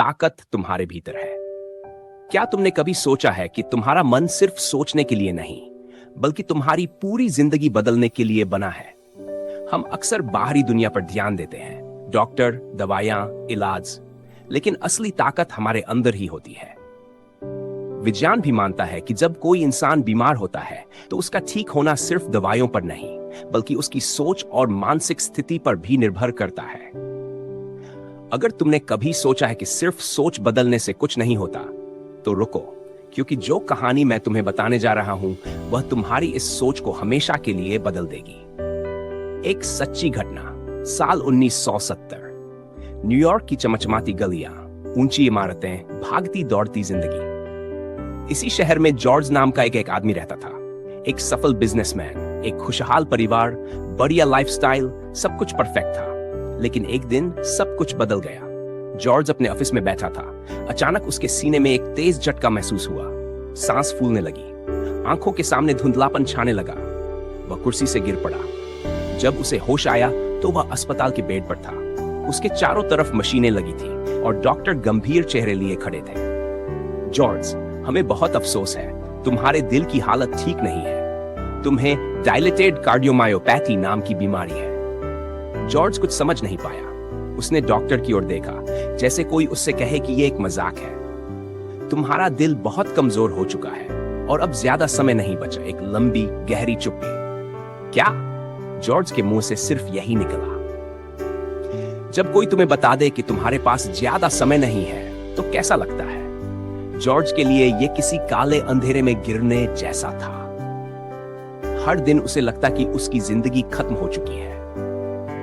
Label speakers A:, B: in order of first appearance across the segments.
A: ताकत तुम्हारे भीतर है। क्या तुमने कभी सोचा है कि तुम्हारा मन सिर्फ सोचने के लिए नहीं, बल्कि तुम्हारी पूरी जिंदगी बदलने के लिए बना है? हम अक्सर बाहरी दुनिया पर ध्यान देते हैं, डॉक्टर, दवाइयां, इलाज, लेकिन असली ताकत हमारे अंदर ही होती है। विज्ञान भी मानता है कि जब कोई इंसान बीमार होता है तो उसका ठीक होना सिर्फ दवाइयों पर नहीं, बल्कि उसकी सोच और मानसिक स्थिति पर भी निर्भर करता है। अगर तुमने कभी सोचा है कि सिर्फ सोच बदलने से कुछ नहीं होता, तो रुको, क्योंकि जो कहानी मैं तुम्हें बताने जा रहा हूं वह तुम्हारी इस सोच को हमेशा के लिए बदल देगी। एक सच्ची घटना, साल 1970। न्यूयॉर्क की चमचमाती गलियां, ऊंची इमारतें, भागती दौड़ती जिंदगी। इसी शहर में जॉर्ज नाम का एक आदमी रहता था। एक सफल बिजनेसमैन, एक खुशहाल परिवार, बढ़िया लाइफस्टाइल, सब कुछ परफेक्ट था। लेकिन एक दिन सब कुछ बदल गया। जॉर्ज अपने ऑफिस में बैठा था। अचानक उसके सीने में एक तेज झटका महसूस हुआ। सांस फूलने लगी, आंखों के सामने धुंधलापन छाने लगा। वह कुर्सी से गिर पड़ा। जब उसे होश आया तो वह अस्पताल के बेड पर था। उसके चारों तरफ मशीनें लगी थी और डॉक्टर गंभीर चेहरे लिए खड़े थे। जॉर्ज, हमें बहुत अफसोस है, तुम्हारे दिल की हालत ठीक नहीं है। तुम्हें डायलेटेड कार्डियोमायोपैथी नाम की बीमारी है। जॉर्ज कुछ समझ नहीं पाया। उसने डॉक्टर की ओर देखा, जैसे कोई उससे कहे कि यह एक मजाक है। तुम्हारा दिल बहुत कमजोर हो चुका है और अब ज्यादा समय नहीं बचा। एक लंबी गहरी चुप्पी। क्या? जॉर्ज के मुंह से सिर्फ यही निकला। जब कोई तुम्हें बता दे कि तुम्हारे पास ज्यादा समय नहीं है, तो कैसा लगता है? जॉर्ज के लिए यह किसी काले अंधेरे में गिरने जैसा था। हर दिन उसे लगता कि उसकी जिंदगी खत्म हो चुकी है।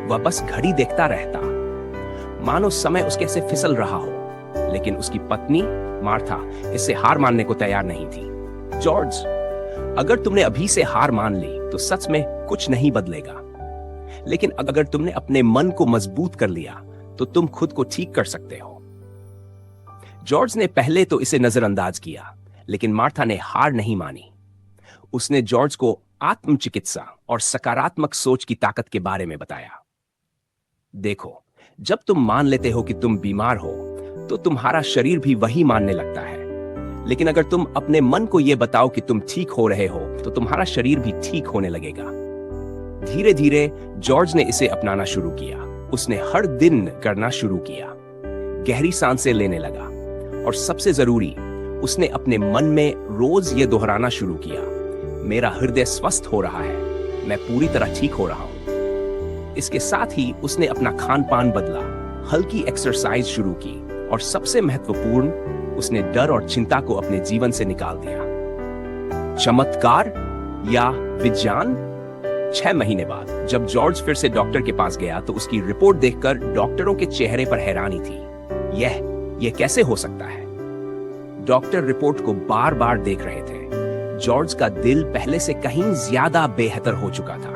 A: वह बस घड़ी देखता रहता, मानो समय उसके से फिसल रहा हो। लेकिन उसकी पत्नी मार्था इससे हार मानने को तैयार नहीं थी। जॉर्ज, अगर तुमने अभी से हार मान ली तो सच में कुछ नहीं बदलेगा। लेकिन अगर तुमने अपने मन को मजबूत कर लिया तो तुम खुद को ठीक कर सकते हो। जॉर्ज ने पहले तो इसे नजरअंदाज किया, लेकिन मार्था ने हार नहीं मानी। उसने जॉर्ज को आत्मचिकित्सा और सकारात्मक सोच की ताकत के बारे में बताया। देखो, जब तुम मान लेते हो कि तुम बीमार हो, तो तुम्हारा शरीर भी वही मानने लगता है। लेकिन अगर तुम अपने मन को यह बताओ कि तुम ठीक हो रहे हो, तो तुम्हारा शरीर भी ठीक होने लगेगा। धीरे धीरे जॉर्ज ने इसे अपनाना शुरू किया। उसने हर दिन करना शुरू किया, गहरी सांसें लेने लगा, और सबसे जरूरी, उसने अपने मन में रोज यह दोहराना शुरू किया, मेरा हृदय स्वस्थ हो रहा है, मैं पूरी तरह ठीक हो रहा हूं। इसके साथ ही उसने अपना खान पान बदला, हल्की एक्सरसाइज शुरू की, और सबसे महत्वपूर्ण, उसने डर और चिंता को अपने जीवन से निकाल दिया। चमत्कार या विज्ञान? 6 महीने बाद जब जॉर्ज फिर से डॉक्टर के पास गया तो उसकी रिपोर्ट देखकर डॉक्टरों के चेहरे पर हैरानी थी। यह कैसे हो सकता है? डॉक्टर रिपोर्ट को बार बार देख रहे थे। जॉर्ज का दिल पहले से कहीं ज्यादा बेहतर हो चुका था।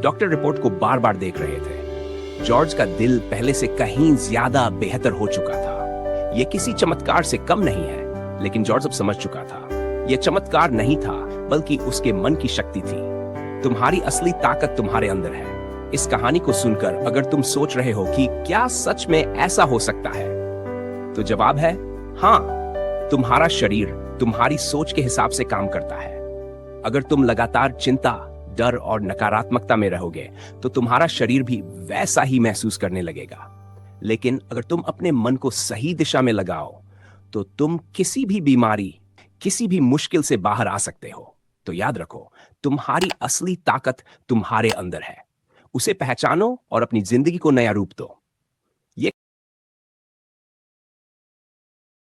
A: डॉक्टर रिपोर्ट को बार बार देख रहे थे। जॉर्ज का दिल पहले से कहीं ज्यादा बेहतर हो चुका था। यह किसी चमत्कार से कम नहीं है, लेकिन जॉर्ज अब समझ चुका था, यह चमत्कार नहीं था, बल्कि उसके मन की शक्ति थी। तुम्हारी असली ताकत तुम्हारे अंदर है। इस कहानी को सुनकर अगर तुम सोच रहे हो कि क्या सच में ऐसा हो सकता है, तो जवाब है हाँ। तुम्हारा शरीर तुम्हारी सोच के हिसाब से काम करता है। अगर तुम लगातार चिंता, डर और नकारात्मकता में रहोगे, तो तुम्हारा शरीर भी वैसा ही महसूस करने लगेगा। लेकिन अगर तुम अपने मन को सही दिशा में लगाओ, तो तुम किसी भी बीमारी, किसी भी मुश्किल से बाहर आ सकते हो। तो याद रखो, तुम्हारी असली ताकत तुम्हारे अंदर है। उसे पहचानो और अपनी जिंदगी को नया रूप दो।